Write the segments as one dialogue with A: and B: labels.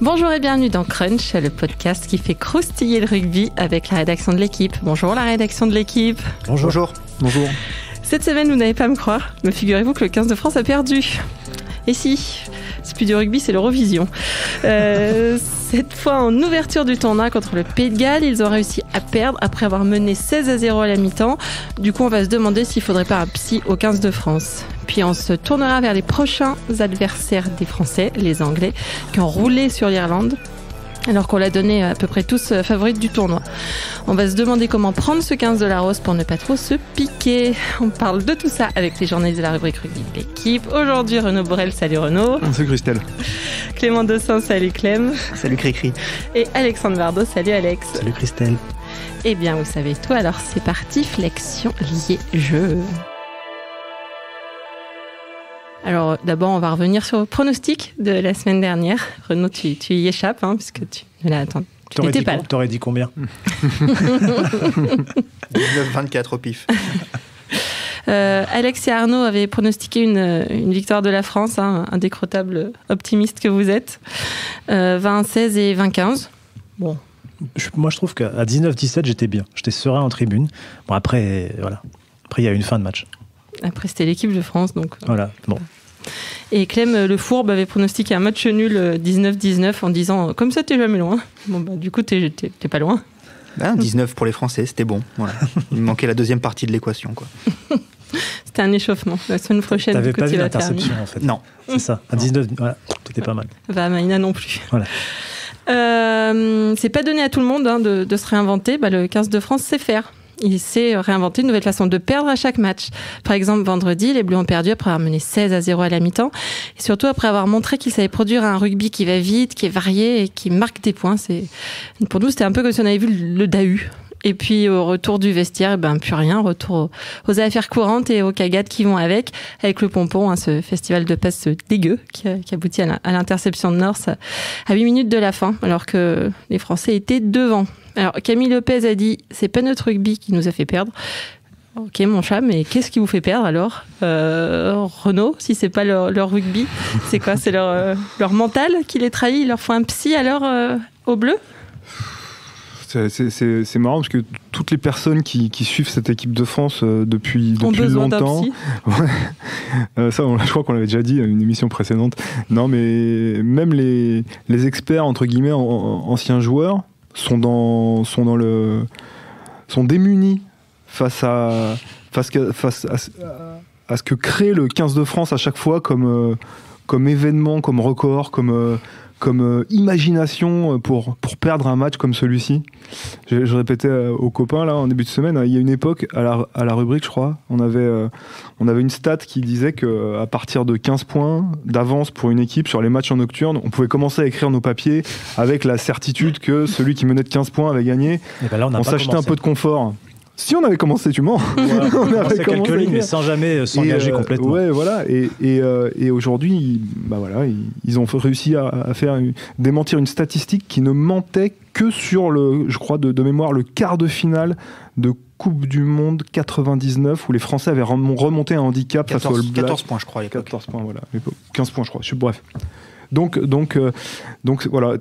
A: Bonjour et bienvenue dans Crunch, le podcast qui fait croustiller le rugby avec la rédaction de l'équipe. Bonjour la rédaction de l'équipe.
B: Bonjour. Bonjour.
A: Cette semaine, vous n'allez pas me croire, mais figurez-vous que le 15 de France a perdu. Et si, c'est plus du rugby, c'est l'Eurovision. Cette fois, en ouverture du tournoi contre le Pays de Galles, ils ont réussi à perdre après avoir mené 16-0 à la mi-temps. Du coup, on va se demander s'il ne faudrait pas un psy au 15 de France. Puis on se tournera vers les prochains adversaires des Français, les Anglais, qui ont roulé sur l'Irlande, alors qu'on l'a donné à peu près tous favorites du tournoi. On va se demander comment prendre ce 15 de la Rose pour ne pas trop se piquer. On parle de tout ça avec les journalistes de la rubrique rugby de l'équipe. Aujourd'hui, Renaud Borel, salut Renaud.
C: Salut Christelle.
A: Clément Dossin, salut Clem.
B: Salut Cricri.
A: Et Alexandre Bardot, salut Alex.
B: Salut Christelle.
A: Eh bien, vous savez tout, alors c'est parti, flexion liée jeu. Alors d'abord, on va revenir sur le pronostic de la semaine dernière. Renaud, tu y échappes, hein, puisque tu n'étais pas là.
C: T'aurais dit combien?
B: 19-24 au pif.
A: Alex et Arnaud avaient pronostiqué une victoire de la France, hein, indécrottable optimiste que vous êtes. 20-16 et 20-15. Bon.
C: Moi, je trouve qu'à 19-17, j'étais bien. J'étais serein en tribune. Bon, après, voilà. Après, il y a eu une fin de match.
A: Après, c'était l'équipe de France, donc...
C: Voilà, bon.
A: Et Clem Le Fourbe avait pronostiqué un match nul 19-19 en disant « Comme ça, t'es jamais loin ». Bon, bah, du coup, t'es pas loin.
B: 19 pour les Français, c'était bon. Voilà. Il manquait la deuxième partie de l'équation, quoi.
A: C'était un échauffement. La semaine prochaine,
C: t'avais pas vu l'interception, en fait.
B: Non.
C: C'est ça. À 19, voilà, t'étais pas mal.
A: Bah, Maïna non plus.
C: Voilà.
A: C'est pas donné à tout le monde hein, de se réinventer. Bah, le 15 de France sait faire. Il s'est réinventé une nouvelle façon de perdre à chaque match. Par exemple, vendredi, les Bleus ont perdu après avoir mené 16-0 à la mi-temps. Et surtout après avoir montré qu'ils savaient produire un rugby qui va vite, qui est varié et qui marque des points. Pour nous, c'était un peu comme si on avait vu le Dahu. Et puis au retour du vestiaire, plus rien, retour aux affaires courantes et aux cagades qui vont avec le pompon, hein, ce festival de passes dégueu qui aboutit à l'interception de North à 8 minutes de la fin, alors que les Français étaient devant. Alors Camille Lopez a dit « c'est pas notre rugby qui nous a fait perdre ». Ok mon chat, mais qu'est-ce qui vous fait perdre alors Renaud, si c'est pas leur rugby, c'est quoi? C'est leur mental qui les trahit? Il leur faut un psy alors au bleu?
D: C'est marrant parce que toutes les personnes qui suivent cette équipe de France depuis longtemps, ouais, ça je crois qu'on l'avait déjà dit à une émission précédente. Non mais même les experts entre guillemets anciens joueurs sont démunis face à ce que crée le 15 de France à chaque fois comme événement, comme record, comme imagination pour perdre un match comme celui-ci. Je répétais aux copains là en début de semaine, il y a une époque à la rubrique je crois, on avait une stat qui disait qu'à partir de 15 points d'avance pour une équipe sur les matchs en nocturne, on pouvait commencer à écrire nos papiers avec la certitude que celui qui menait de 15 points avait gagné.
C: Là, on
D: s'achetait un peu de confort. Si on avait commensé, tu mens.
C: Ouais, on avait commencé quelques lignes, mais sans jamais s'engager complètement.
D: Ouais, voilà. Et aujourd'hui, ils ont réussi à démentir une statistique qui ne mentait que sur je crois de mémoire, le quart de finale de Coupe du Monde 99 où les Français avaient remonté un handicap face au All Blacks.
B: 14 points, je crois.
D: 14 points, voilà. 15 points, je crois. Bref. Donc voilà,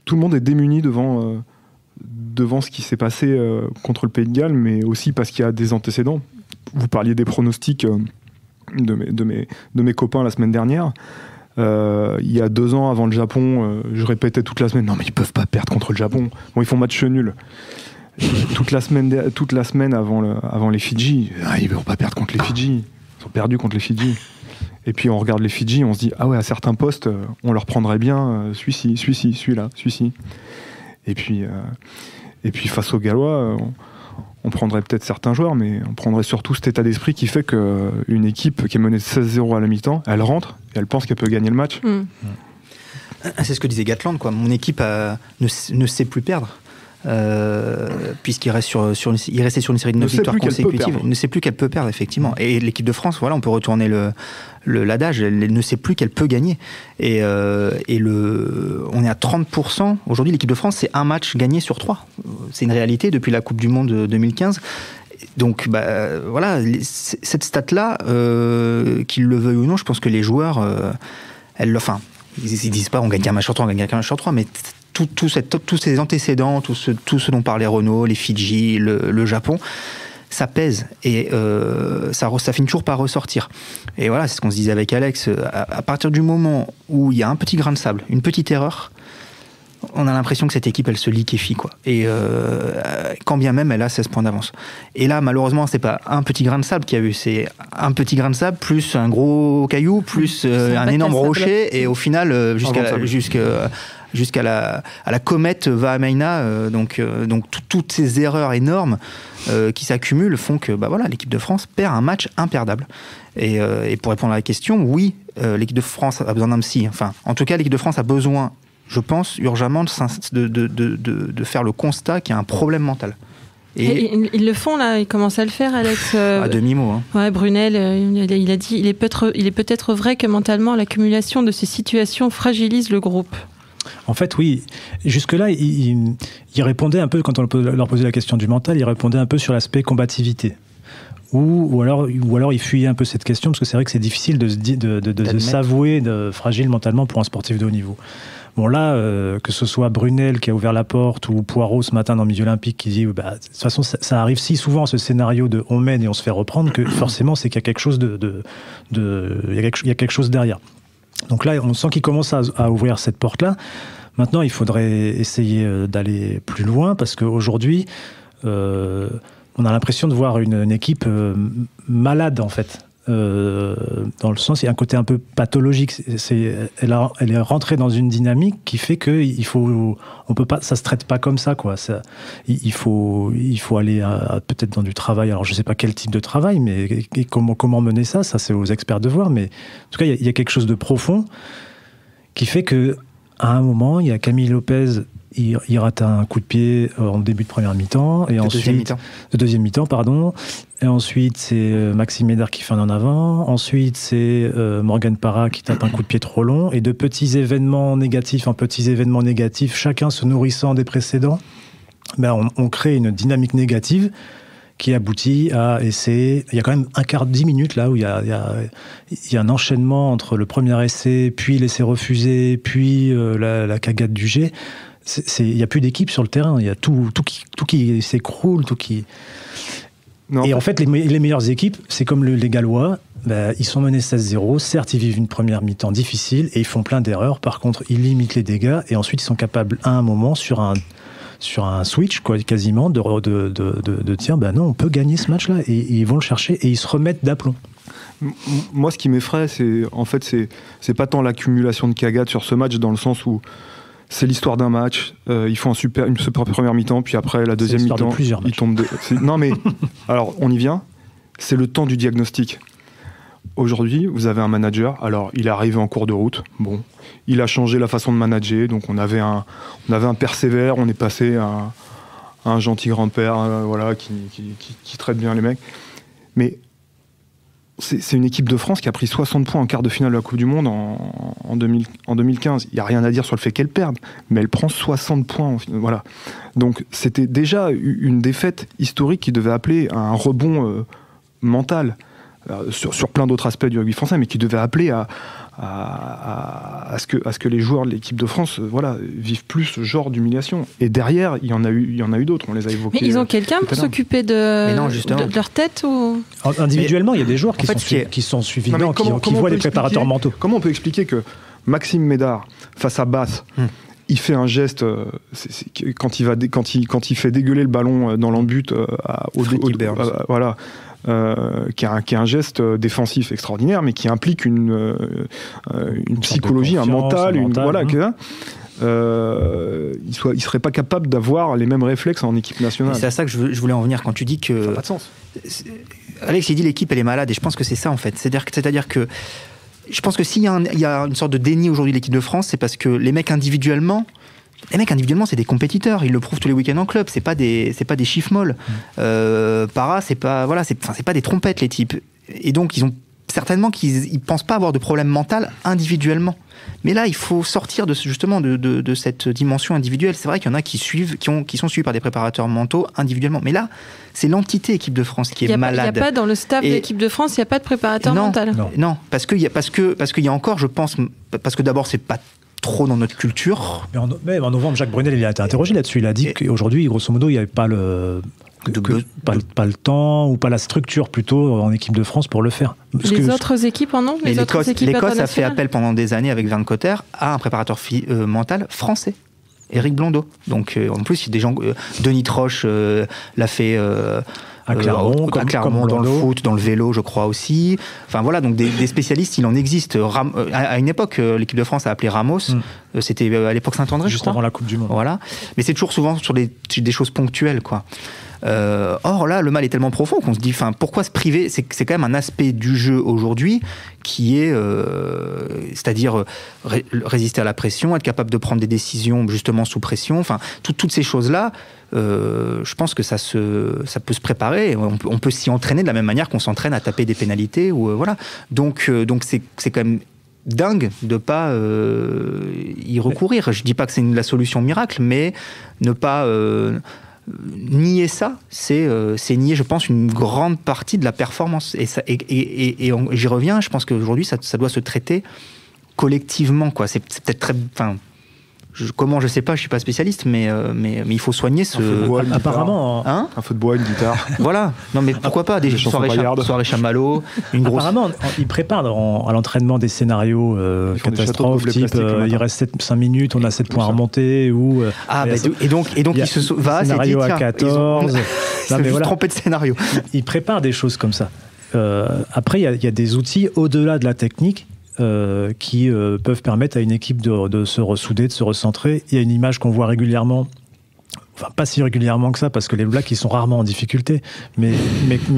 D: tout le monde est démuni devant ce qui s'est passé contre le Pays de Galles, mais aussi parce qu'il y a des antécédents. Vous parliez des pronostics de mes copains la semaine dernière. Il y a 2 ans avant le Japon, je répétais toute la semaine, non mais ils peuvent pas perdre contre le Japon. Bon, ils font match nul. toute la semaine avant les Fidji, ils vont pas perdre contre les Fidji. Ils ont perdu contre les Fidji. Et puis on regarde les Fidji, on se dit ah ouais, à certains postes, on leur prendrait bien celui-ci, celui-là, celui-ci. Et puis face aux Gallois, on prendrait peut-être certains joueurs, mais on prendrait surtout cet état d'esprit qui fait qu'une équipe qui est menée de 16-0 à la mi-temps, elle rentre et elle pense qu'elle peut gagner le match.
B: C'est ce que disait Gatland, quoi. Mon équipe ne sait plus perdre. Puisqu'il reste il restait sur une série de 9 victoires consécutives. Il ne sait plus qu'elle peut perdre, effectivement. Et l'équipe de France, voilà, on peut retourner l'adage, elle ne sait plus qu'elle peut gagner. On est à 30%. Aujourd'hui, l'équipe de France, c'est un match gagné sur 3. C'est une réalité depuis la Coupe du Monde 2015. Donc, voilà, cette stat-là, qu'ils le veuillent ou non, je pense que les joueurs, ils disent pas on gagne qu'un match sur 3, on gagne qu'un match sur 3, mais tous ces antécédents, tout ce dont parlait Renaud, les Fidji, le Japon, ça pèse et ça finit toujours par ressortir. Et voilà, c'est ce qu'on se disait avec Alex. À partir du moment où il y a un petit grain de sable, une petite erreur, on a l'impression que cette équipe, elle se liquéfie, quoi. Et quand bien même, elle a 16 points d'avance. Et là, malheureusement, c'est pas un petit grain de sable qu'il y a eu, c'est un petit grain de sable plus un gros caillou plus un énorme rocher. Et au final, jusqu'à la comète Vahameina, donc toutes ces erreurs énormes qui s'accumulent font que l'équipe de France perd un match imperdable. Et pour répondre à la question, oui, l'équipe de France a besoin d'un psy. Enfin, en tout cas, l'équipe de France a besoin, je pense, urgemment de faire le constat qu'il y a un problème mental.
A: Et ils le font là, ils commencent à le faire, Alex.
B: À demi-mot. Hein.
A: Ouais, Brunel, il a dit, il est peut-être vrai que mentalement, l'accumulation de ces situations fragilise le groupe.
C: En fait, oui. Jusque-là, il répondait un peu, quand on leur posait la question du mental, il répondait un peu sur l'aspect combativité. Ou alors il fuyait un peu cette question, parce que c'est vrai que c'est difficile de s'avouer fragile mentalement pour un sportif de haut niveau. Bon là, que ce soit Brunel qui a ouvert la porte ou Poirot ce matin dans Midi Olympique qui dit de toute façon ça arrive si souvent ce scénario de on mène et on se fait reprendre que forcément c'est qu'il y a quelque chose il y a quelque chose derrière. Donc là, on sent qu'il commence à ouvrir cette porte-là. Maintenant, il faudrait essayer d'aller plus loin parce qu'aujourd'hui, on a l'impression de voir une équipe malade en fait. Dans le sens, il y a un côté un peu pathologique. Elle est rentrée dans une dynamique qui fait que on peut pas, ça se traite pas comme ça, quoi. Il faut aller peut-être dans du travail. Alors, je sais pas quel type de travail, mais comment mener ça c'est aux experts de voir. Mais en tout cas, il y a quelque chose de profond qui fait que à un moment, il y a Camille Lopez. Il rate un coup de pied en début de première mi-temps. Et ensuite, de deuxième mi-temps, pardon. Et ensuite, c'est Maxime Médard qui fait un en avant. Ensuite, c'est Morgan Parra qui tape un coup de pied trop long. Et de petits événements négatifs en petits événements négatifs, chacun se nourrissant des précédents, on crée une dynamique négative qui aboutit à essayer... Il y a quand même 10 minutes là où il y a un enchaînement entre le premier essai, puis l'essai refusé, puis la cagade du G. Il n'y a plus d'équipe sur le terrain, il y a tout qui s'écroule, tout qui... Non, et en fait, les meilleures équipes, c'est comme les Gallois, ils sont menés 16-0, certes ils vivent une première mi-temps difficile et ils font plein d'erreurs, par contre ils limitent les dégâts et ensuite ils sont capables à un moment sur un switch quoi, quasiment de dire non, on peut gagner ce match-là et ils vont le chercher et ils se remettent d'aplomb.
D: Moi, ce qui m'effraie, c'est pas tant l'accumulation de cagades sur ce match dans le sens où c'est l'histoire d'un match, ils font une super première mi-temps, puis après la deuxième mi-temps, ils tombent Non mais, alors on y vient, c'est le temps du diagnostic. Aujourd'hui, vous avez un manager, alors il est arrivé en cours de route, bon, il a changé la façon de manager, donc on avait un père sévère, on est passé à un gentil grand-père, qui traite bien les mecs, mais c'est une équipe de France qui a pris 60 points en quart de finale de la Coupe du Monde en 2015. Il n'y a rien à dire sur le fait qu'elle perde, mais elle prend 60 points. Voilà. Donc c'était déjà une défaite historique qui devait appeler à un rebond mental sur plein d'autres aspects du rugby français, mais qui devait appeler à ce que les joueurs de l'équipe de France vivent plus ce genre d'humiliation. Et derrière, il y en a eu d'autres, on les a évoqués.
A: Mais ils ont quelqu'un pour s'occuper de leur tête ou...
C: Individuellement, il y a des joueurs qui sont suffisants, qui voient des préparateurs mentaux.
D: Comment on peut expliquer que Maxime Médard, face à Basse, il fait un geste quand il fait dégueuler le ballon dans l'embut qui est un geste défensif extraordinaire, mais qui implique une psychologie, un mental, il serait pas capable d'avoir les mêmes réflexes en équipe nationale.
B: Et c'est à ça que je voulais en venir quand tu dis que...
D: Ça n'a pas de sens.
B: Alex, il dit l'équipe, elle est malade, et je pense que c'est ça en fait. C'est-à-dire que je pense que s'il y a une sorte de déni aujourd'hui de l'équipe de France, c'est parce que les mecs individuellement, c'est des compétiteurs. Ils le prouvent tous les week-ends en club. C'est pas des chiffres molles. Parra, c'est pas des trompettes, les types. Et donc, ils ont certainement qu'ils pensent pas avoir de problème mental individuellement. Mais là, il faut sortir de cette dimension individuelle. C'est vrai qu'il y en a qui sont suivis par des préparateurs mentaux individuellement. Mais là, c'est l'entité équipe de France qui est malade.
A: Il n'y a pas dans le staff de l'équipe de France, il n'y a pas de préparateur mental.
B: Non, parce qu'il y a encore, je pense, parce que d'abord, c'est pas trop dans notre culture.
C: Mais en novembre, Jacques Brunel, il a été interrogé là-dessus. Il a dit qu'aujourd'hui, grosso modo, il n'y avait pas pas le temps ou pas la structure plutôt en équipe de France pour le faire.
A: Les autres équipes en ont.
B: L'Écosse a fait appel pendant des années avec Vern Cotter à un préparateur mental français, Éric Blondeau. Donc en plus, il y a des gens. Denis Troche l'a fait.
C: À Clermont,
B: comme dans le foot, dans le vélo, je crois aussi. Enfin voilà, donc des spécialistes, il en existe. À une époque, l'équipe de France a appelé Ramos. C'était à l'époque Saint-André,
C: juste avant la Coupe du Monde.
B: Voilà, mais c'est toujours souvent sur des choses ponctuelles, quoi. Or là, le mal est tellement profond qu'on se dit, pourquoi se priver ? C'est quand même un aspect du jeu aujourd'hui qui est, c'est-à-dire résister à la pression, être capable de prendre des décisions justement sous pression. Enfin, toutes ces choses-là. Je pense que ça peut se préparer. On peut s'y entraîner de la même manière qu'on s'entraîne à taper des pénalités ou voilà. Donc c'est quand même dingue de pas y recourir. Je dis pas que c'est la solution miracle, mais ne pas nier ça, c'est nier, je pense, une grande partie de la performance. Et j'y reviens. Je pense qu'aujourd'hui, ça doit se traiter collectivement, quoi. C'est peut-être très, comment, je sais pas, je suis pas spécialiste, mais il faut soigner ce.
C: Apparemment.
D: Un feu de bois, une guitare.
B: Voilà. Non, mais pourquoi pas des soirées chamallows, une grosse.
C: Apparemment, ils préparent à l'entraînement des scénarios catastrophes, type il reste 5 minutes, on a 7 points à remonter, ou.
B: Et donc il se va.
C: Scénario à 14.
B: Ça me trompé de scénario.
C: Ils préparent des choses comme ça. Après, il y a des outils au-delà de la technique. Qui peuvent permettre à une équipe de se ressouder, de se recentrer. Il y a une image qu'on voit régulièrement, enfin pas si régulièrement que ça, parce que les Blacks, ils sont rarement en difficulté, mais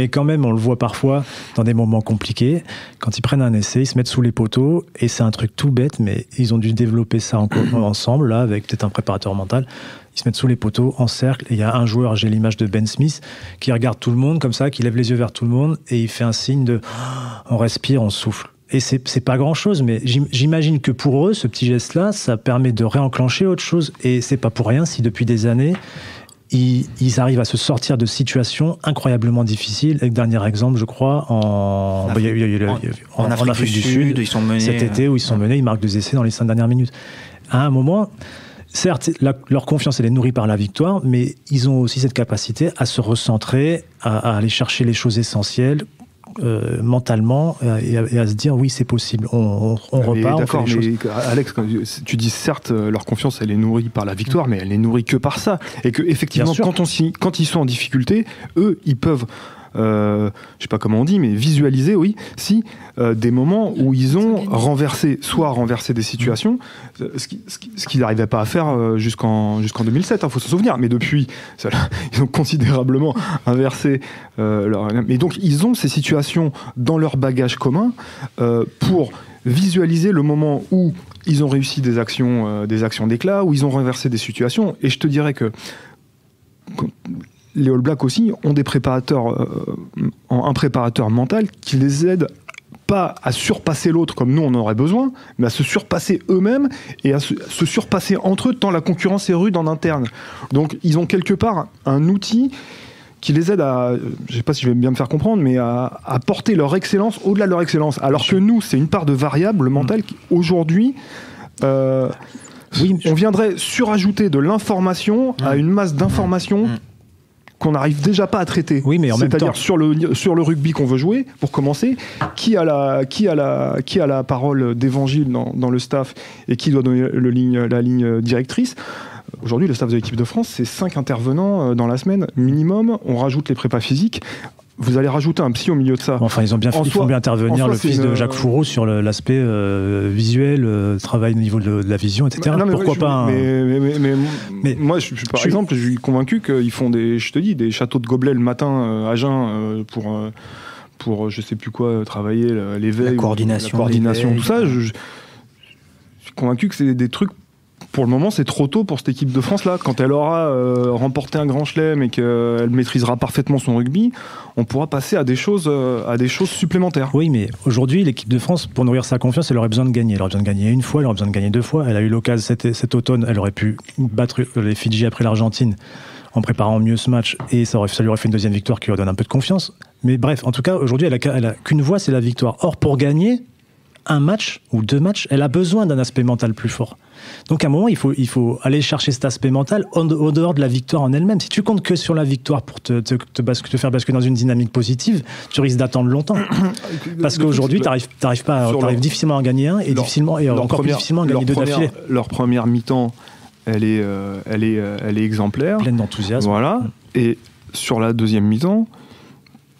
C: quand même, on le voit parfois dans des moments compliqués. Quand ils prennent un essai, ils se mettent sous les poteaux, et c'est un truc tout bête, mais ils ont dû développer ça ensemble, là, avec peut-être un préparateur mental. Ils se mettent sous les poteaux, en cercle, et il y a un joueur, j'ai l'image de Ben Smith, qui regarde tout le monde comme ça, qui lève les yeux vers tout le monde, et il fait un signe de « on respire, on souffle ». Et c'est pas grand-chose, mais j'imagine que pour eux, ce petit geste-là, ça permet de réenclencher autre chose. Et c'est pas pour rien si depuis des années, ils arrivent à se sortir de situations incroyablement difficiles. Et le dernier exemple, je crois, en Afrique du Sud,
B: ils sont menés,
C: cet été, où ils sont menés, ils marquent 2 essais dans les 5 dernières minutes. À un moment, certes, leur confiance, elle est nourrie par la victoire, mais ils ont aussi cette capacité à se recentrer, à aller chercher les choses essentielles, mentalement, et à se dire oui, c'est possible, on repart.
D: D'accord, mais Alex, quand tu dis certes, leur confiance elle est nourrie par la victoire, mais elle n'est nourrie que par ça, et que effectivement quand ils sont en difficulté, eux ils peuvent je sais pas comment on dit, mais visualiser, oui, des moments où ils ont renversé des situations, ce qu'ils n'arrivaient pas à faire jusqu'en 2007, faut se souvenir, mais depuis, ils ont considérablement inversé mais donc ils ont ces situations dans leur bagage commun pour visualiser le moment où ils ont réussi des actions d'éclat, où ils ont renversé des situations, et je te dirais que les All Blacks aussi ont des préparateurs, un préparateur mental qui les aide pas à surpasser l'autre comme nous on aurait besoin, mais à se surpasser eux-mêmes et à se surpasser entre eux tant la concurrence est rude en interne. Donc ils ont quelque part un outil qui les aide à, je sais pas si je vais bien me faire comprendre, mais à porter leur excellence au-delà de leur excellence. Alors que nous, c'est une part de variable mentale qui, aujourd'hui, on viendrait surajouter de l'information à une masse d'informations qu'on n'arrive déjà pas à traiter.
C: Oui, mais en même temps,
D: sur le rugby qu'on veut jouer, pour commencer, qui a la parole d'évangile dans le staff et qui doit donner la ligne directrice. Aujourd'hui, le staff de l'équipe de France, c'est 5 intervenants dans la semaine minimum. On rajoute les prépas physiques. Vous allez rajouter un psy au milieu de ça.
C: Enfin, ils font bien intervenir le fils de Jacques Fourreau sur l'aspect visuel, travail au niveau de la vision, etc. Pourquoi pas
D: mais moi, par exemple, je suis convaincu qu'ils font des châteaux de gobelets le matin à Jeun pour je sais plus quoi, travailler l'éveil,
B: la coordination,
D: tout ça. Je suis convaincu que c'est des trucs. Pour le moment, c'est trop tôt pour cette équipe de France-là. Quand elle aura remporté un grand chelem et qu'elle maîtrisera parfaitement son rugby, on pourra passer à des choses supplémentaires.
C: Oui, mais aujourd'hui, l'équipe de France, pour nourrir sa confiance, elle aurait besoin de gagner. Elle aurait besoin de gagner une fois, elle aurait besoin de gagner 2 fois. Elle a eu l'occasion cet automne, elle aurait pu battre les Fidji après l'Argentine en préparant mieux ce match, et ça lui aurait fait une deuxième victoire qui lui donne un peu de confiance. Mais bref, en tout cas, aujourd'hui, elle a qu'une voie, c'est la victoire. Or, pour gagner, un match ou 2 matchs, elle a besoin d'un aspect mental plus fort. Donc à un moment, il faut aller chercher cet aspect mental au dehors de la victoire en elle-même. Si tu comptes que sur la victoire pour te faire basculer dans une dynamique positive, tu risques d'attendre longtemps. Parce qu'aujourd'hui, tu arrives difficilement à en gagner un et difficilement à gagner 2 d'affilée.
D: Leur première mi-temps, elle est exemplaire.
C: Pleine d'enthousiasme.
D: Voilà. Et sur la deuxième mi-temps,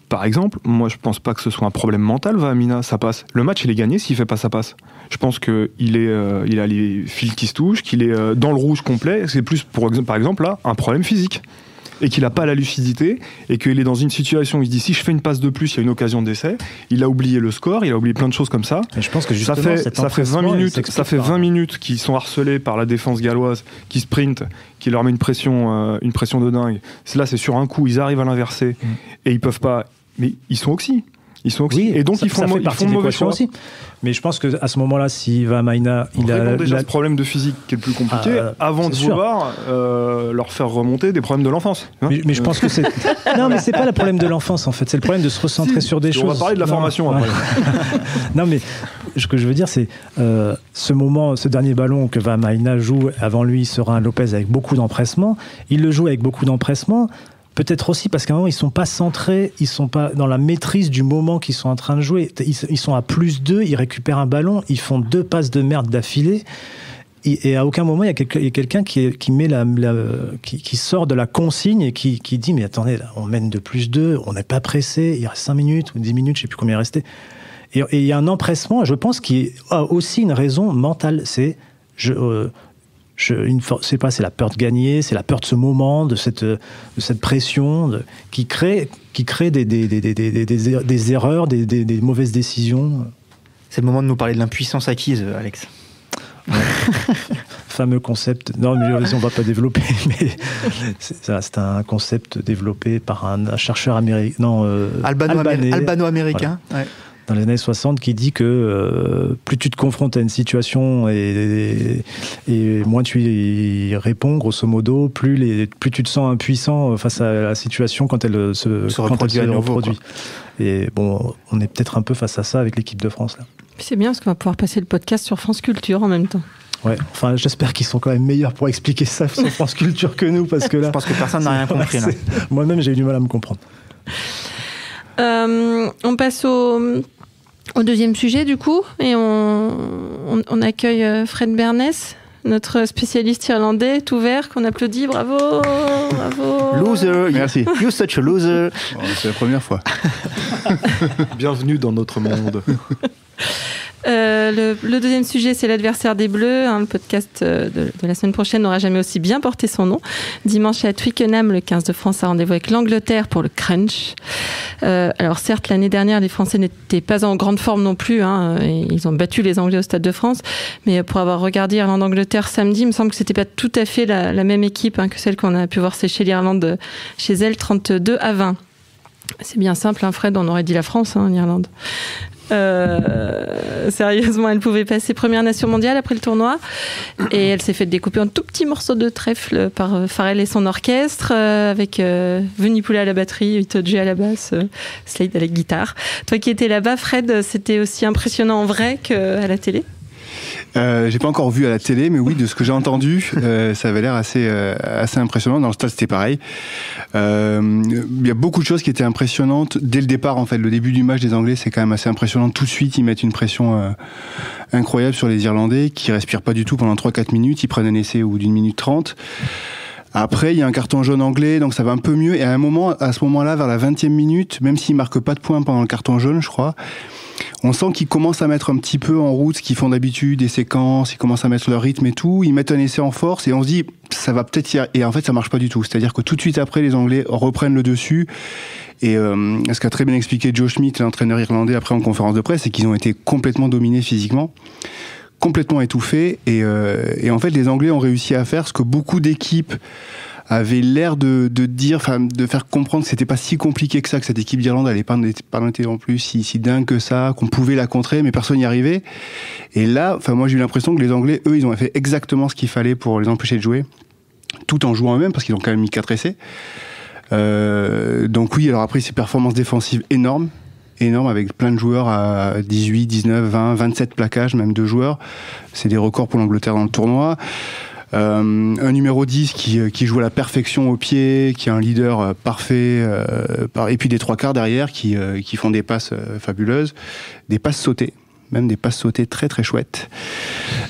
D: par exemple, moi je pense pas que ce soit un problème mental, Vahamina, ça passe. Le match il est gagné s'il fait pas sa passe. Je pense qu'il a les fils qui se touchent, qu'il est dans le rouge complet. C'est plus, par exemple, là, un problème physique. Et qu'il n'a pas la lucidité, et qu'il est dans une situation où il se dit si je fais une passe de plus, il y a une occasion d'essai. Il a oublié le score, il a oublié plein de choses comme ça.
C: Et je pense que justement,
D: ça fait 20 minutes qu'ils sont harcelés par la défense galloise, qui sprint, qui leur met une pression de dingue. Là, c'est sur un coup, ils arrivent à l'inverser, et ils peuvent pas. Mais ils sont oxy.
C: Oui,
D: et donc ils font de mauvais choix
C: aussi. Mais je pense qu'à ce moment-là, si Vahamaina, il a
D: déjà ce problème de physique qui est le plus compliqué, avant de vouloir leur faire remonter des problèmes de l'enfance.
C: Mais je pense que c'est non, mais c'est pas le problème de l'enfance en fait, c'est le problème de se recentrer sur des choses.
D: On va parler de la formation après.
C: Non, mais ce que je veux dire, c'est ce dernier ballon que Vahamaina joue avant lui sera un Lopez avec beaucoup d'empressement. Il le joue avec beaucoup d'empressement. Peut-être aussi parce qu'à un moment, ils ne sont pas centrés, ils ne sont pas dans la maîtrise du moment qu'ils sont en train de jouer. Ils sont à +2, ils récupèrent un ballon, ils font 2 passes de merde d'affilée. Et à aucun moment, il y a quelqu'un qui sort de la consigne et qui dit « Mais attendez, là, on mène de +2, on n'est pas pressé, il reste 5 minutes ou 10 minutes, je ne sais plus combien il restait. » Et il y a un empressement, je pense, qui a aussi une raison mentale. C'est... c'est la peur de gagner, c'est la peur de ce moment, de cette pression qui crée des erreurs, des mauvaises décisions.
B: C'est le moment de nous parler de l'impuissance acquise, Alex.
C: Ouais. Fameux concept. Non, mais on ne va pas développer, mais c'est un concept développé par un chercheur américain,
B: albano-américain.
C: Voilà. Ouais. Dans les années 60, qui dit que plus tu te confrontes à une situation et moins tu y réponds, grosso modo, plus tu te sens impuissant face à la situation quand elle se reproduit. Et bon, on est peut-être un peu face à ça avec l'équipe de France, là.
A: C'est bien parce qu'on va pouvoir passer le podcast sur France Culture en même temps.
C: Ouais, enfin, j'espère qu'ils sont quand même meilleurs pour expliquer ça sur France Culture que nous, parce que là...
B: Je pense que personne n'a rien compris, là.
C: Moi-même, j'ai eu du mal à me comprendre.
A: On passe au deuxième sujet, du coup, et on accueille Fred Bernès, notre spécialiste irlandais, tout vert, qu'on applaudit. Bravo, bravo.
B: Loser, merci. You're such a loser.
E: Oh, c'est la première fois.
D: Bienvenue dans notre monde.
A: Le deuxième sujet, c'est l'adversaire des Bleus. Le podcast de la semaine prochaine n'aura jamais aussi bien porté son nom. Dimanche à Twickenham, le 15 de France a rendez-vous avec l'Angleterre pour le crunch. Alors certes, l'année dernière, les Français n'étaient pas en grande forme non plus. Ils ont battu les Anglais au Stade de France. Mais pour avoir regardé Irlande-Angleterre samedi, il me semble que c'était pas tout à fait la même équipe que celle qu'on a pu voir sécher l'Irlande chez elle, 32-20. C'est bien simple, Fred, on aurait dit la France en Irlande. Sérieusement, elle pouvait passer première nation mondiale après le tournoi et elle s'est fait découper en tout petits morceaux de trèfle par Farrell et son orchestre avec Venipoula à la batterie, Itoje à la basse, Slade à la guitare. Toi qui étais là-bas, Fred, c'était aussi impressionnant en vrai qu'à la télé?
E: J'ai pas encore vu à la télé, mais oui, de ce que j'ai entendu, ça avait l'air assez impressionnant. Dans le stade, c'était pareil. Il y a beaucoup de choses qui étaient impressionnantes dès le départ. En fait, le début du match des Anglais, c'est quand même assez impressionnant. Tout de suite, ils mettent une pression incroyable sur les Irlandais, qui respirent pas du tout pendant 3-4 minutes. Ils prennent un essai ou d'1 minute 30. Après, il y a un carton jaune anglais, donc ça va un peu mieux. Et à ce moment-là, vers la 20e minute, même s'ils marquent pas de points pendant le carton jaune, je crois, on sent qu'ils commencent à mettre un petit peu en route ce qu'ils font d'habitude, des séquences, ils commencent à mettre leur rythme et tout, ils mettent un essai en force et on se dit ça va peut-être y aller. Et en fait ça marche pas du tout, c'est-à-dire que tout de suite après les Anglais reprennent le dessus et ce qu'a très bien expliqué Joe Schmidt, l'entraîneur irlandais après en conférence de presse, c'est qu'ils ont été complètement dominés physiquement, complètement étouffés et en fait les Anglais ont réussi à faire ce que beaucoup d'équipes avait l'air de dire, enfin, de faire comprendre que c'était pas si compliqué que ça, que cette équipe d'Irlande n'était pas non plus si dingue que ça, qu'on pouvait la contrer, mais personne n'y arrivait. Et là, enfin, moi, j'ai eu l'impression que les Anglais, eux, ils ont fait exactement ce qu'il fallait pour les empêcher de jouer, tout en jouant eux-mêmes, parce qu'ils ont quand même mis 4 essais. Donc oui, alors après, ces performances défensives énormes. énorme avec plein de joueurs à 18, 19, 20, 27 plaquages, même 2 joueurs. C'est des records pour l'Angleterre dans le tournoi. Un numéro 10 qui joue à la perfection au pied, qui est un leader parfait, et puis des 3/4 derrière qui font des passes fabuleuses, des passes sautées, même des passes sautées très très chouettes.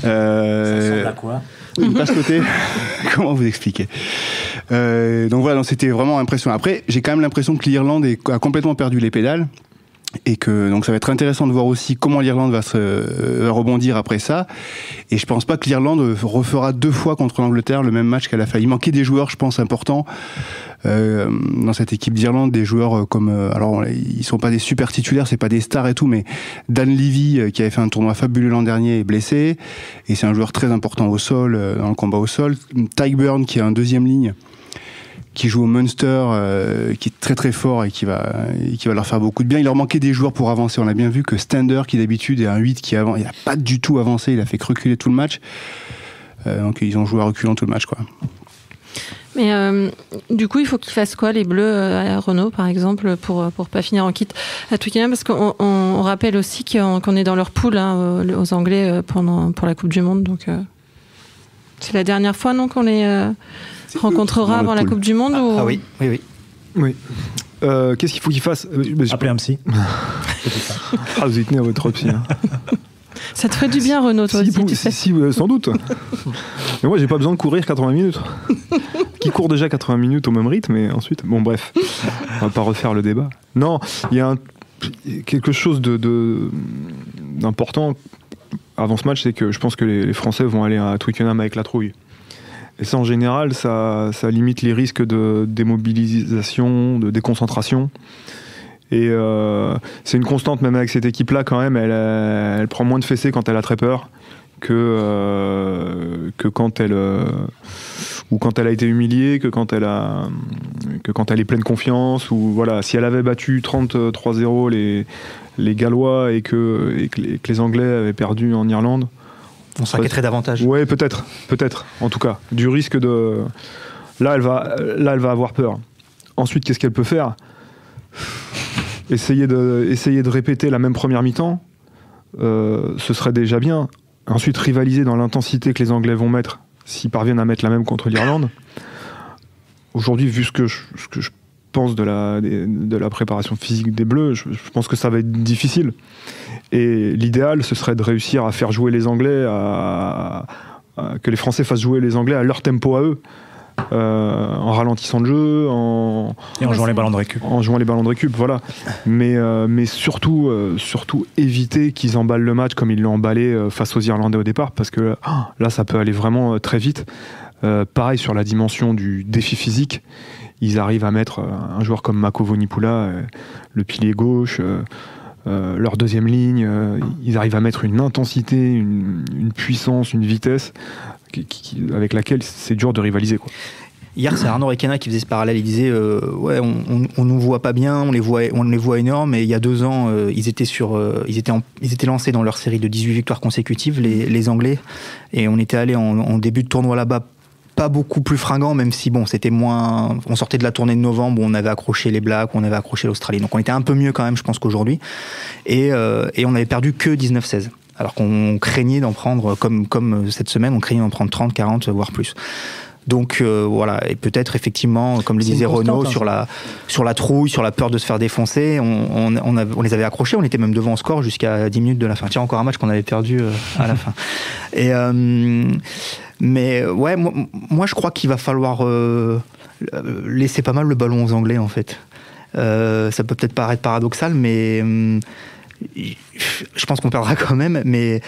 C: Ça ressemble à quoi ?
E: Une passe sautée. Comment vous expliquer ? Donc voilà, donc c'était vraiment impressionnant. Après, j'ai quand même l'impression que l'Irlande a complètement perdu les pédales. Et que donc ça va être intéressant de voir aussi comment l'Irlande va rebondir après ça. Et je pense pas que l'Irlande refera 2 fois contre l'Angleterre le même match qu'elle a fait. Il manquait des joueurs, je pense, importants dans cette équipe d'Irlande, des joueurs comme alors ils sont pas des super titulaires, c'est pas des stars et tout, mais Dan Levy qui avait fait un tournoi fabuleux l'an dernier est blessé et c'est un joueur très important au sol, dans le combat au sol. Tyburn qui est un 2e ligne, qui joue au Munster, qui est très très fort et qui va leur faire beaucoup de bien. Il leur manquait des joueurs pour avancer. On a bien vu que Stander, qui d'habitude est un 8 qui avance, il n'a pas du tout avancé, il a fait reculer tout le match. Donc ils ont joué à reculant tout le match, quoi.
A: Mais du coup, il faut qu'ils fassent quoi, les Bleus à Renault, par exemple, pour pas finir en kit à Twickenham, parce qu'on rappelle aussi qu'on est dans leur poule aux Anglais pour la Coupe du Monde. Donc c'est la dernière fois, non, qu'on les rencontrera avant la Coupe du Monde
B: Ah oui.
D: Qu'est-ce qu'il faut qu'il fasse ?
C: Appelez un psy.
D: Vous y tenez à votre psy. Hein.
A: Ça te ferait du bien, Renaud, toi aussi.
D: Si, sans doute. Mais moi, j'ai pas besoin de courir 80 minutes. Qui court déjà 80 minutes au même rythme, et ensuite... Bon, bref. On va pas refaire le débat. Non, il y a quelque chose d'important avant ce match, c'est que je pense que les Français vont aller à Twickenham avec la trouille. Et ça, en général, ça limite les risques de démobilisation, de déconcentration. Et c'est une constante, même avec cette équipe-là, quand même, elle prend moins de fessées quand elle a très peur que quand elle a été humiliée, que quand elle est pleine confiance, ou voilà, si elle avait battu 33-0 les Gallois et que les Anglais avaient perdu en Irlande,
B: on s'inquiéterait davantage.
D: Ouais, peut-être. En tout cas, du risque de. Là, elle va avoir peur. Ensuite, qu'est-ce qu'elle peut faire ? Essayer de répéter la même première mi-temps, ce serait déjà bien. Ensuite, rivaliser dans l'intensité que les Anglais vont mettre, s'ils parviennent à mettre la même contre l'Irlande. Aujourd'hui, vu ce que je pense de la préparation physique des Bleus, je pense que ça va être difficile. Et l'idéal, ce serait de réussir à faire jouer les Anglais, que les Français fassent jouer les Anglais à leur tempo à eux. En ralentissant le jeu,
C: et en jouant les ballons de récup.
D: En jouant les ballons de récup, voilà. Mais surtout éviter qu'ils emballent le match comme ils l'ont emballé face aux Irlandais au départ, parce que là, ça peut aller vraiment très vite. Pareil sur la dimension du défi physique, ils arrivent à mettre un joueur comme Mako Vunipola, le pilier gauche, leur 2e ligne, ils arrivent à mettre une intensité, une puissance, une vitesse avec laquelle c'est dur de rivaliser, quoi.
B: Hier, c'est Arnaud Requena qui faisait ce parallèle. Il disait on nous voit pas bien, on les voit énormes. Et il y a 2 ans, ils étaient lancés dans leur série de 18 victoires consécutives, les Anglais. Et on était allé en début de tournoi là-bas, pas beaucoup plus fringant, même si bon, c'était moins. On sortait de la tournée de novembre où on avait accroché les Blacks, on avait accroché l'Australie. Donc on était un peu mieux quand même, je pense, qu'aujourd'hui. Et on avait perdu que 19-16. Alors qu'on craignait d'en prendre, comme cette semaine, on craignait d'en prendre 30, 40, voire plus. Donc voilà, et peut-être effectivement, comme le disait Renaud, sur la trouille, sur la peur de se faire défoncer, on les avait accrochés, on était même devant au score jusqu'à 10 minutes de la fin. Tiens, encore un match qu'on avait perdu à la fin. Et, mais ouais, moi je crois qu'il va falloir laisser pas mal le ballon aux Anglais en fait. Ça peut peut-être paraître paradoxal, mais je pense qu'on perdra quand même, mais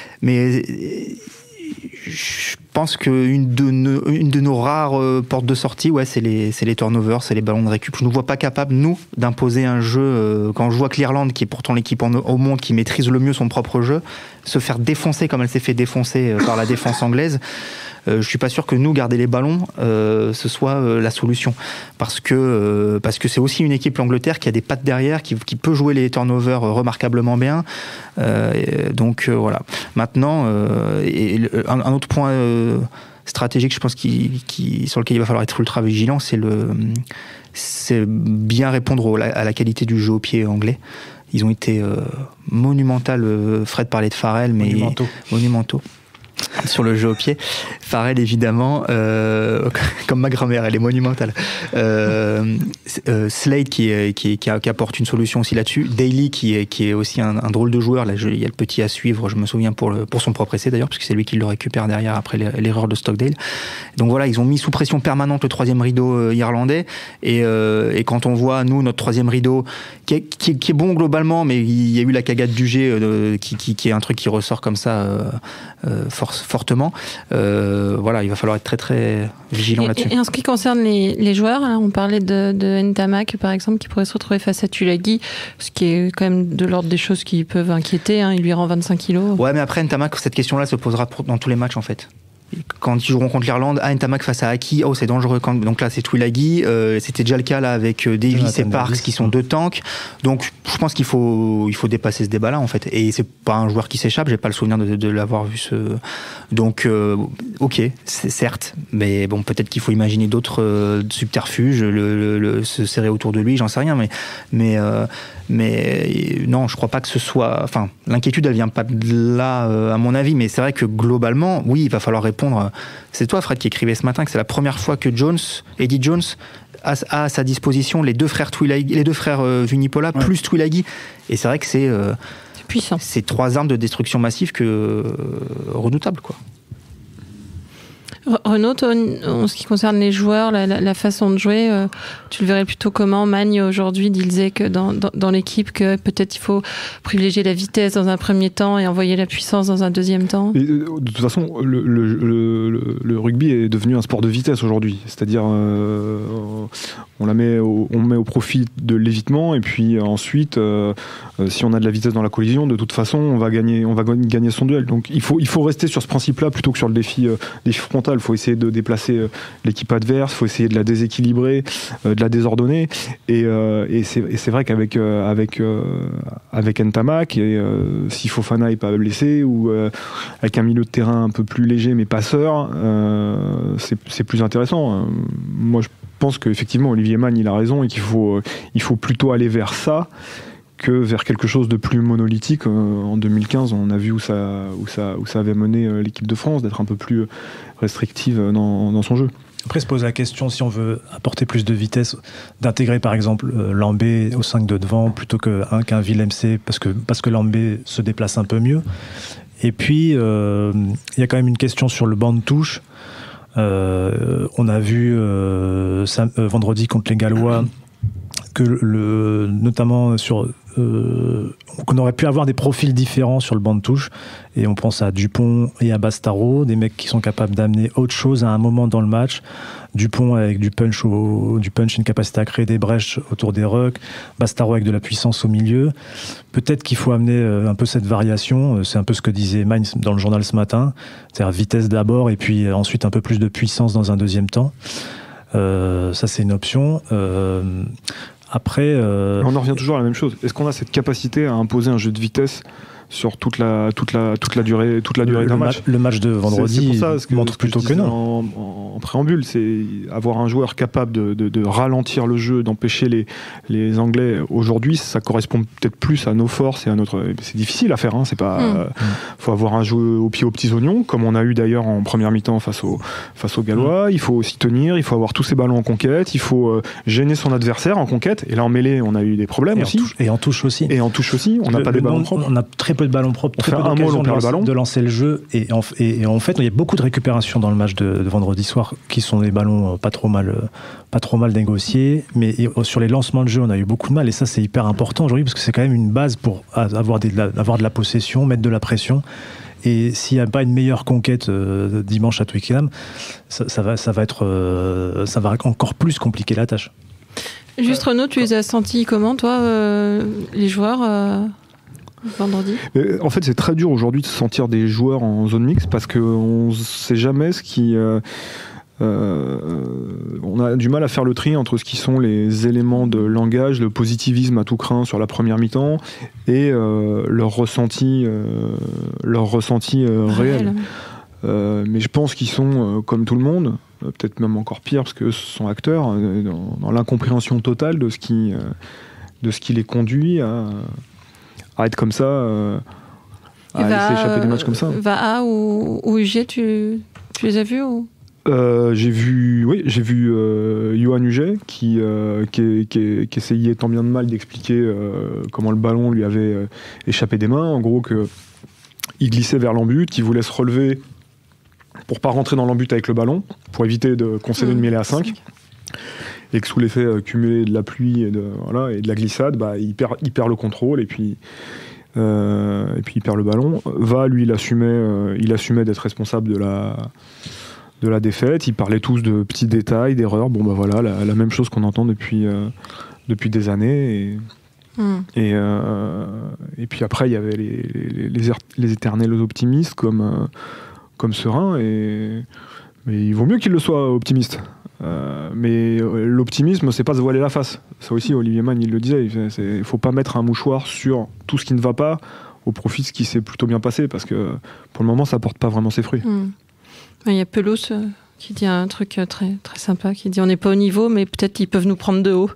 B: je pense qu'une de nos rares portes de sortie, ouais, c'est les turnovers, c'est les ballons de récup. Je ne nous vois pas capables, nous, d'imposer un jeu. Quand je vois que l'Irlande, qui est pourtant l'équipe au monde qui maîtrise le mieux son propre jeu, se faire défoncer comme elle s'est fait défoncer par la défense anglaise, je suis pas sûr que nous, garder les ballons, ce soit la solution. Parce que c'est aussi une équipe, l'Angleterre, qui a des pattes derrière, qui peut jouer les turnovers remarquablement bien. Donc voilà. Maintenant, un autre point stratégique, je pense, sur lequel il va falloir être ultra vigilant, c'est bien répondre à la qualité du jeu au pied anglais. ils ont été monumentaux. Fred parlait de Farrell, mais monumentaux. Sur le jeu au pied. Farrell, évidemment, comme ma grand-mère, elle est monumentale. Slade qui apporte une solution aussi là-dessus. Daly qui est aussi un drôle de joueur. Là, il y a le petit à suivre, je me souviens, pour son propre essai d'ailleurs, parce que c'est lui qui le récupère derrière après l'erreur de Stockdale. Donc voilà, ils ont mis sous pression permanente le troisième rideau irlandais. Et quand on voit, nous, notre troisième rideau, qui est bon globalement, mais il y a eu la cagade du G, qui est un truc qui ressort comme ça fortement. Voilà, il va falloir être très très vigilant là-dessus.
A: Et en ce qui concerne les joueurs, là, on parlait de Ntamak par exemple, qui pourrait se retrouver face à Tulagi, ce qui est quand même de l'ordre des choses qui peuvent inquiéter. Il lui rend 25 kilos.
B: Ouais, mais après Ntamak, cette question-là se posera dans tous les matchs en fait. Quand ils joueront contre l'Irlande, Ntamak face à Aki, c'est dangereux. Donc là, c'est Twilagi. C'était déjà le cas là avec Davis et Parks qui sont deux tanks. Donc, je pense qu'il faut dépasser ce débat-là en fait. Et c'est pas un joueur qui s'échappe. J'ai pas le souvenir de l'avoir vu Donc, ok, c'est certes, mais bon, peut-être qu'il faut imaginer d'autres subterfuges, se serrer autour de lui. J'en sais rien, mais non, je crois pas que ce soit. Enfin, l'inquiétude, elle vient pas de là, à mon avis. Mais c'est vrai que globalement, oui, il va falloir répondre. C'est toi, Fred, qui écrivait ce matin que c'est la première fois que Eddie Jones a à sa disposition les deux frères Vunipola plus Twilagi. Et c'est vrai que c'est
A: puissant.
B: C'est trois armes de destruction massive redoutables, quoi.
A: Renaud, toi, en ce qui concerne les joueurs, la façon de jouer, tu le verrais plutôt comment? Magne aujourd'hui disait que dans l'équipe que peut-être il faut privilégier la vitesse dans un premier temps et envoyer la puissance dans un deuxième temps.
D: Et, de toute façon, le rugby est devenu un sport de vitesse aujourd'hui. C'est-à-dire, on met au profit de l'évitement et puis ensuite, si on a de la vitesse dans la collision, de toute façon, on va gagner son duel. Donc il faut rester sur ce principe-là plutôt que sur le défi frontal. Il faut essayer de déplacer l'équipe adverse, il faut essayer de la déséquilibrer, de la désordonner. Et c'est vrai qu'avec Ntamak, si Fofana n'est pas blessé, ou avec un milieu de terrain un peu plus léger mais passeur, c'est plus intéressant. Moi, je pense qu'effectivement, Olivier Magne, il a raison et qu'il faut plutôt aller vers ça que vers quelque chose de plus monolithique. En 2015, on a vu où ça avait mené l'équipe de France, d'être un peu plus restrictive dans son jeu.
C: Après, se pose la question, si on veut apporter plus de vitesse, d'intégrer par exemple Lambé au 5 de devant plutôt qu'un Villemc, parce que Lambé se déplace un peu mieux. Et puis, il y a quand même une question sur le banc de touche. On a vu vendredi contre les Gallois que notamment qu'on aurait pu avoir des profils différents sur le banc de touche, et on pense à Dupont et à Bastaro, des mecs qui sont capables d'amener autre chose à un moment dans le match. Dupont avec du punch, une capacité à créer des brèches autour des rucks, Bastaro avec de la puissance au milieu. Peut-être qu'il faut amener un peu cette variation, c'est un peu ce que disait Magne dans le journal ce matin, c'est-à-dire vitesse d'abord et puis ensuite un peu plus de puissance dans un deuxième temps. Ça c'est une option. Après,
D: on en revient toujours à la même chose. Est-ce qu'on a cette capacité à imposer un jeu de vitesse sur toute la durée d'un match?
C: Le match de vendredi montre plutôt que non.
D: En préambule, c'est avoir un joueur capable de ralentir le jeu, d'empêcher les Anglais. Aujourd'hui, ça correspond peut-être plus à nos forces et à notre. C'est difficile à faire. C'est pas. Faut avoir un jeu au pied aux petits oignons, comme on a eu d'ailleurs en première mi-temps face aux Gallois. Il faut aussi tenir. Il faut avoir tous ses ballons en conquête. Il faut gêner son adversaire en conquête. Et là, en mêlée, on a eu des problèmes aussi.
C: Et en touche aussi.
D: On n'a pas des ballons propres.
C: On a très peu de ballons propres, très peu d'occasions de lancer le jeu. Et en fait, il y a beaucoup de récupérations dans le match de vendredi soir qui sont des ballons pas trop mal négociés. Mais sur les lancements de jeu, on a eu beaucoup de mal. Et ça, c'est hyper important aujourd'hui parce que c'est quand même une base pour avoir de la possession, mettre de la pression. Et s'il n'y a pas une meilleure conquête dimanche à Twickenham, ça va encore plus compliquer la tâche.
A: Juste Renaud, tu les as sentis comment, toi, les joueurs vendredi?
D: En fait, c'est très dur aujourd'hui de sentir des joueurs en zone mixte parce qu'on ne sait jamais ce qui... on a du mal à faire le tri entre ce qui sont les éléments de langage, le positivisme à tout crin sur la première mi-temps et leur ressenti réel. Mais je pense qu'ils sont comme tout le monde, peut-être même encore pire parce que ce sont acteurs, dans l'incompréhension totale de ce qui les conduit à être comme ça, à laisser échapper des matchs comme ça.
A: Vaha ou UG, tu les as vus ou
D: j'ai vu Yohan Uget qui essayait tant bien de mal d'expliquer comment le ballon lui avait échappé des mains. En gros, qu'il glissait vers l'embut, qu'il voulait se relever pour pas rentrer dans l'embut avec le ballon, pour éviter de concéder une mêlée à 5. Et que sous l'effet cumulé de la pluie et de la glissade, il perd le contrôle et puis il perd le ballon. Lui, il assumait d'être responsable de la défaite. Ils parlaient tous de petits détails, d'erreurs. La même chose qu'on entend depuis des années. Et puis après, il y avait les éternels optimistes comme Serein. Mais il vaut mieux qu'il le soit optimiste. Mais l'optimisme, c'est pas se voiler la face. Ça aussi, Olivier Mann, il le disait. Il faut pas mettre un mouchoir sur tout ce qui ne va pas au profit de ce qui s'est plutôt bien passé, parce que pour le moment, ça porte pas vraiment ses fruits.
A: Il y a Pelouse qui dit un truc très, très sympa, qui dit on n'est pas au niveau, mais peut-être qu'ils peuvent nous prendre de haut.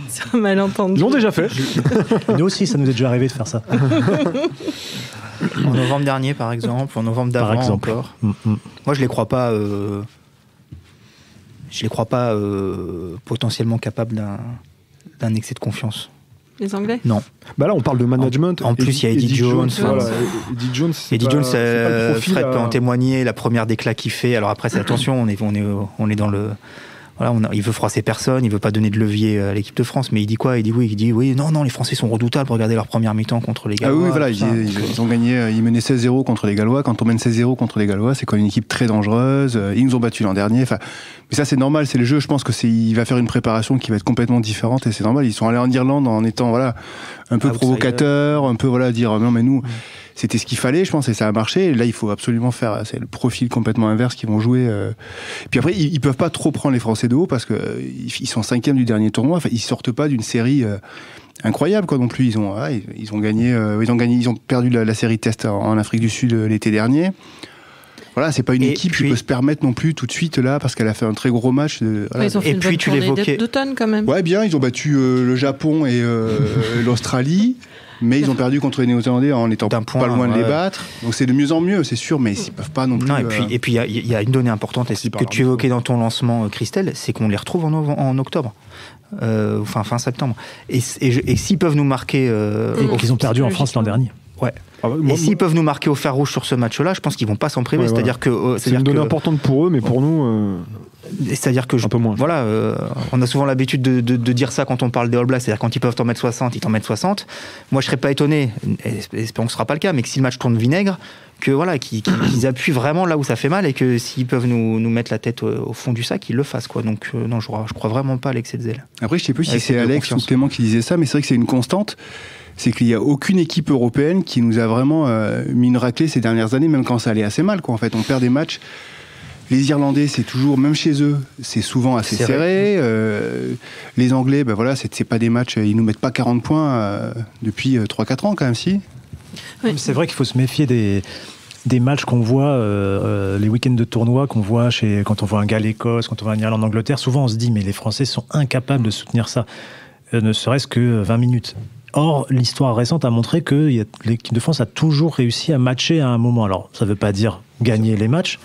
A: C'est un malentendu.
D: Ils l'ont déjà fait.
C: Nous aussi, ça nous est déjà arrivé de faire ça.
B: En novembre dernier, par exemple, en novembre d'avant encore. Moi, je les crois pas. Je les crois pas potentiellement capables d'un excès de confiance.
A: Les Anglais ?
B: Non.
D: Là, on parle de management.
B: En plus, il y a Eddie Jones.
D: Eddie Jones,
B: Fred peut en témoigner. La première déclat qu'il fait. Alors après, c'est attention, on est dans le. Voilà, il veut froisser personne, il veut pas donner de levier à l'équipe de France, mais il dit quoi ? Il dit oui, non, les Français sont redoutables. Regardez leur première mi-temps contre les Gallois.
E: Ah oui, voilà, ils ont gagné, ils menaient 16-0 contre les Gallois. Quand on mène 16-0 contre les Gallois, c'est quand même une équipe très dangereuse. Ils nous ont battus l'an dernier. Mais ça, c'est normal, c'est le jeu. Je pense il va faire une préparation qui va être complètement différente et c'est normal. Ils sont allés en Irlande en étant un peu provocateur, un peu dire non mais nous. C'était ce qu'il fallait, je pense, et ça a marché. Et là, il faut absolument faire. C'est le profil complètement inverse qu'ils vont jouer. Puis après, ils peuvent pas trop prendre les Français de haut parce que ils sont 5e du dernier tournoi. Ils sortent pas d'une série incroyable, quoi. Non plus, ils ont gagné. Ils ont perdu la série test en Afrique du Sud l'été dernier. Voilà, c'est pas une équipe qui peut se permettre non plus tout de suite là parce qu'elle a fait un très gros match.
A: Ils ont fait une bonne tournée d'automne quand même.
E: Ouais, bien. Ils ont battu le Japon et l'Australie. Mais ils ont perdu contre les Néo-Zélandais en étant pas loin de les battre. Donc c'est de mieux en mieux, c'est sûr, mais ils peuvent pas non plus.
B: Non, et puis il y a une donnée importante que tu évoquais dans ton lancement, Christelle, c'est qu'on les retrouve en octobre. Fin septembre. Et s'ils peuvent nous marquer.
C: Qu'ils ont perdu en France l'an dernier.
B: Ouais. Et s'ils peuvent nous marquer au fer rouge sur ce match-là, je pense qu'ils vont pas s'en priver. C'est-à-dire que
D: c'est une donnée importante pour eux, mais pour nous.
B: C'est-à-dire que
D: un peu moins.
B: Voilà, on a souvent l'habitude de dire ça quand on parle des All Blacks, c'est-à-dire quand ils peuvent t'en mettre 60, ils t'en mettent 60. Moi, je serais pas étonné, espérons que ce sera pas le cas, mais que si le match tourne vinaigre, qu'ils appuient vraiment là où ça fait mal et que s'ils peuvent nous mettre la tête au fond du sac, ils le fassent, quoi. Donc non, je crois vraiment pas à l'excès de zèle.
E: Après, je sais plus si c'est Alex ou Clément qui disait ça, mais c'est vrai que c'est une constante. C'est qu'il n'y a aucune équipe européenne qui nous a vraiment mis une raclée ces dernières années, même quand ça allait assez mal, quoi. En fait, on perd des matchs. Les Irlandais, c'est toujours, même chez eux, c'est souvent assez serré. Les Anglais, c'est pas des matchs, ils nous mettent pas 40 points depuis 3-4 ans quand même, si.
C: Oui. C'est vrai qu'il faut se méfier des matchs qu'on voit, les week-ends de tournoi qu'on voit quand on voit un Galles-Écosse, quand on voit un Irlande-Angleterre. Souvent, on se dit, mais les Français sont incapables de soutenir ça, ne serait-ce que 20 minutes. Or, l'histoire récente a montré que l'équipe de France a toujours réussi à matcher à un moment. Alors, ça ne veut pas dire gagner les matchs,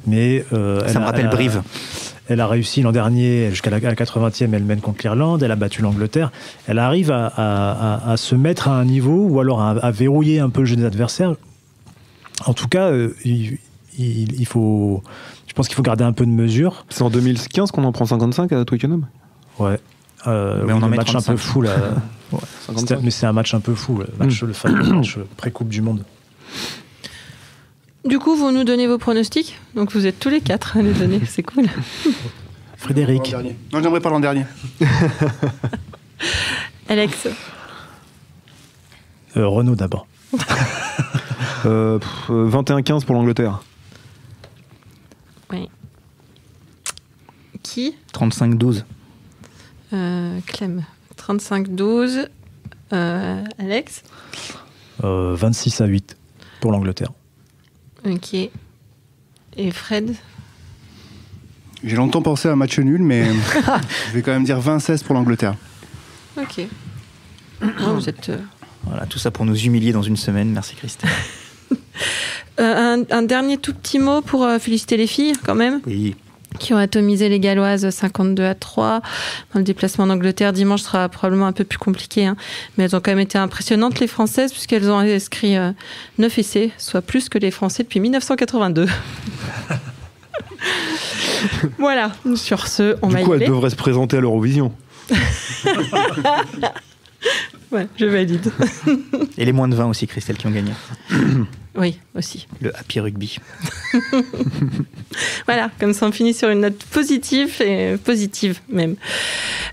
C: mais
B: ça me rappelle Brive.
C: Elle a réussi l'an dernier, jusqu'à la 80e, elle mène contre l'Irlande, elle a battu l'Angleterre. Elle arrive à se mettre à un niveau, ou alors à verrouiller un peu le jeu des adversaires. En tout cas, il faut, je pense qu'il faut garder un peu de mesure.
D: C'est en 2015 qu'on en prend 55 à Twickenham ?
C: Ouais.
B: Mais on en met
C: match
B: 35.
C: un peu fou là. Ouais. Mais c'est un match un peu fou, le fameux match pré-coupe du monde.
A: Du coup, vous nous donnez vos pronostics. Donc vous êtes tous les 4 à les donner, c'est cool.
C: Frédéric.
E: Non, j'aimerais pas l'an dernier.
A: Alex.
C: Renaud d'abord.
D: 21-15 pour l'Angleterre.
A: Oui. Qui ?
B: 35-12.
A: Clem. 35-12. Alex ?
C: 26-8 pour l'Angleterre.
A: Ok. Et Fred ?
E: J'ai longtemps pensé à un match nul, mais je vais quand même dire 20-16 pour l'Angleterre.
A: Ok. vous êtes...
B: Voilà, tout ça pour nous humilier dans une semaine. Merci Christelle.
A: Un dernier tout petit mot pour féliciter les filles, quand même.
B: Oui.
A: Qui ont atomisé les Galloises 52-3. Dans le déplacement en Angleterre, dimanche sera probablement un peu plus compliqué. Hein. Mais elles ont quand même été impressionnantes, les Françaises, puisqu'elles ont inscrit 9 essais, soit plus que les Français depuis 1982. Voilà, sur ce, on va y aller.
D: Du coup, elles devraient se présenter à l'Eurovision.
A: Ouais, je valide.
B: Et les moins de 20 aussi, Christelle, qui ont gagné.
A: Oui, aussi.
B: Le Happy Rugby.
A: Voilà, comme ça on finit sur une note positive même.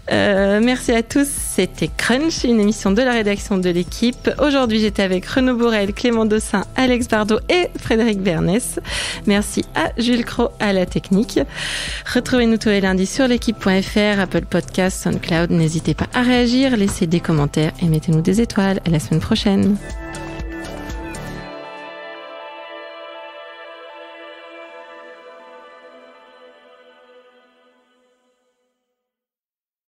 A: Merci à tous, c'était Crunch, une émission de la rédaction de l'équipe. Aujourd'hui, j'étais avec Renaud Borel, Clément Dossin, Alex Bardot et Frédéric Bernès. Merci à Jules Cros à la technique. Retrouvez-nous tous les lundis sur l'équipe.fr, Apple Podcasts, SoundCloud. N'hésitez pas à réagir, laissez des commentaires et mettez-nous des étoiles. À la semaine prochaine.